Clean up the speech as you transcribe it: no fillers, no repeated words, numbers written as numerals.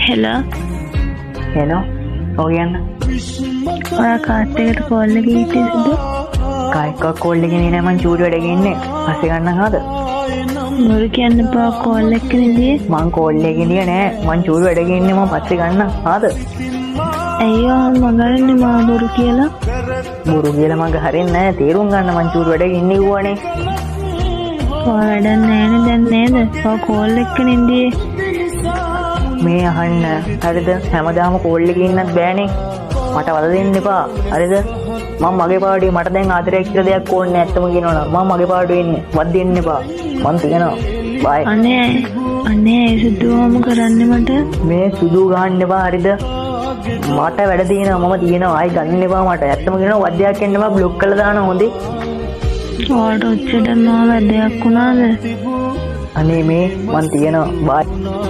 Hello. Hello. Oyan. ඔයා කාට් එකට call එක ගිහින් කායික කෝල් එකේ නේ මං චූටි වැඩ ගින්නේ. පස්සේ ගන්න හද. මොරු කියන්න එපා කෝල් එක නෙදී. මං කෝල් එකේ ගියේ නෑ. මං චූටි වැඩ ගින්නේ මං පස්සේ ගන්න හද. අයියෝ මගරන්නේ මා බොරු කියලා. බොරු කියලා මං හරින්නේ නෑ. තේරුම් ගන්න මං චූටි වැඩ ගින්නේ කිව්වනේ. වැඩක් නෑනේ දැන් නේද? ඔය කෝල් එක නෙදී. මේ අහන්න හරිද හැමදාම කෝල් එකේ ඉන්නත් බෑනේ මට වද දෙන්න එපා හරිද මම මගේ පාඩුවේ මට දැන් ආදරයක් කියලා දෙයක් ඕනේ නැත්තම කියනවනම් මම මගේ පාඩුවේ ඉන්නේ වද දෙන්න එපා මං තියනවා බයි අනේ සුදුවම කරන්නේ මට මේ සුදු ගන්න එපා හරිද මට වැඩ තියෙනවා මම තියනවා ආයි ගන්න එපා මට ඇත්තම කියනවා වදයක් එන්න එපා බ්ලොක් කරලා දානවා හොඳේ ඔයාට ඔච්චර මම වැඩක් වුණාද අනේ මේ මං තියනවා බයි